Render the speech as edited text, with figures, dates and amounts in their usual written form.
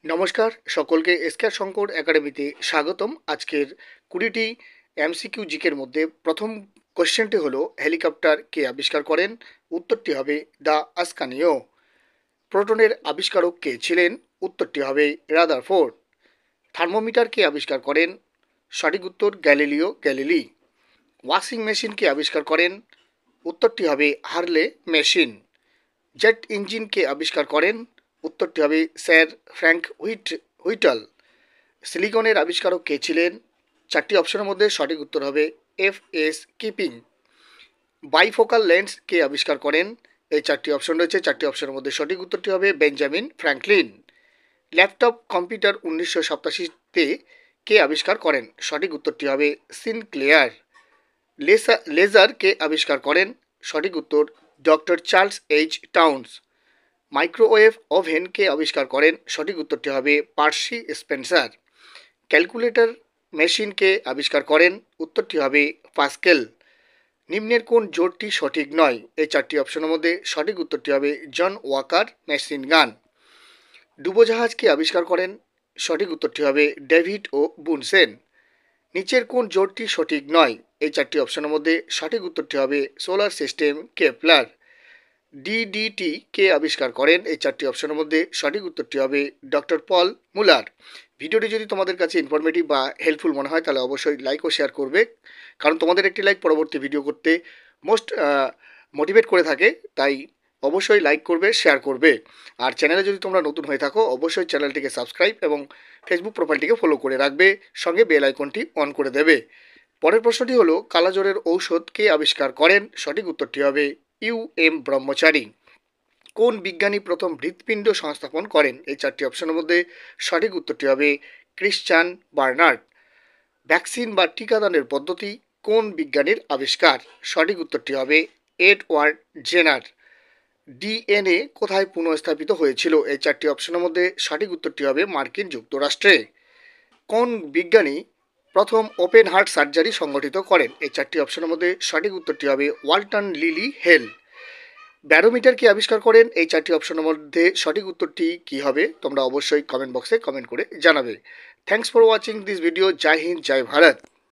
নমস্কার সকলকে এসকেআর শঙ্কর একাডেমিতে স্বাগতম। আজকের 20টি এমসিকিউ জিকের মধ্যে প্রথম কোশ্চেনটি হলো হেলিকপ্টার কে আবিষ্কার করেন? উত্তরটি হবে দ্য আসকানিও। প্রোটনের আবিষ্কারক কে ছিলেন? উত্তরটি হবে রাদারফোর্ড। থার্মোমিটার কে আবিষ্কার করেন? সঠিক উত্তর গ্যালিলিও গ্যালিলি। ওয়াশিং মেশিন কে আবিষ্কার করেন? উত্তরটি হবে হার্লে মেশিন। জেট ইঞ্জিন কে আবিষ্কার করেন? উত্তরটি হবে স্যার ফ্র্যাঙ্ক হুইটল। সিলিকনের আবিষ্কারক কে ছিলেন? চারটি অপশনের মধ্যে সঠিক উত্তর হবে এফ.এস. কিপিং। বাইফোকাল লেন্স কে আবিষ্কার করেন? এই চারটি অপশন রয়েছে, চারটি অপশনের মধ্যে সঠিক উত্তরটি হবে বেঞ্জামিন ফ্র্যাঙ্কলিন। ল্যাপটপ কম্পিউটার 1987-তে কে আবিষ্কার করেন? সঠিক উত্তরটি হবে সিনক্লেয়ার। লেজার কে আবিষ্কার করেন? সঠিক উত্তর doctor Charles H Townes. Microwave oven কে আবিষ্কার করেন? সঠিক উত্তরটি হবে পার্সি স্পেন্সার। ক্যালকুলেটর মেশিনকে আবিষ্কার করেন? উত্তরটি হবে পাস্কেল। নিম্নের কোন জোটটি সঠিক নয়? এই চারটি অপশনের মধ্যে সঠিক উত্তরটি হবে জন ওয়াকার মেশিন গান। ডুবোজাহাজকে আবিষ্কার করেন? সঠিক উত্তরটি হবে ডেভিড ও বুনসেন। নিচের কোন জোটটি সঠিক নয়? এই চারটি অপশনের মধ্যে সঠিক উত্তরটি হবে সোলার সিস্টেম কেপলার। ডিডিটি কে আবিষ্কার করেন? এই চারটি অপশনের মধ্যে সঠিক উত্তরটি হবে ডক্টর পল মুলার। ভিডিওটি যদি তোমাদের কাছে ইনফরমেটিভ বা হেল্পফুল মনে হয় তাহলে অবশ্যই লাইক ও শেয়ার করবে, কারণ তোমাদের একটি লাইক পরবর্তী ভিডিও করতে মোস্ট মোটিভেট করে থাকে। তাই অবশ্যই লাইক করবে, শেয়ার করবে। আর চ্যানেলে যদি তোমরা নতুন হয়ে থাকো অবশ্যই চ্যানেলটিকে সাবস্ক্রাইব এবং ফেসবুক প্রোফাইলটিকে ফলো করে রাখবে, সঙ্গে বেল আইকনটি অন করে দেবে। পরের প্রশ্নটি হলো কালাজ্বরের ঔষধ কে আবিষ্কার করেন? সঠিক উত্তরটি হবে ইউ.এম. ব্রহ্মচারী। কোন বিজ্ঞানী প্রথম হৃৎপিণ্ড সংস্থাপন করেন? এই চারটি অপশনের মধ্যে সঠিক উত্তরটি হবে ক্রিশ্চান বার্নার্ড। ভ্যাকসিন বা টিকাদানের পদ্ধতি কোন বিজ্ঞানীর আবিষ্কার? সঠিক উত্তরটি হবে এডওয়ার্ড জেনার। ডিএনএ কোথায় পুনঃস্থাপিত হয়েছিল? এই চারটি অপশনের মধ্যে সঠিক উত্তরটি হবে মার্কিন যুক্তরাষ্ট্রে। কোন বিজ্ঞানী প্রথম ওপেন হার্ট সার্জারি সংগঠিত করেন? এই চারটি অপশনের মধ্যে সঠিক উত্তরটি হবে ওয়ালটন লিলি হেল। ব্যারোমিটার কি আবিষ্কার করেন? এই চারটি অপশনের মধ্যে সঠিক উত্তরটি কি হবে তোমরা অবশ্যই কমেন্ট বক্সে কমেন্ট করে জানাবে। Thanks for watching this video. জয় হিন্দ, জয় ভারত।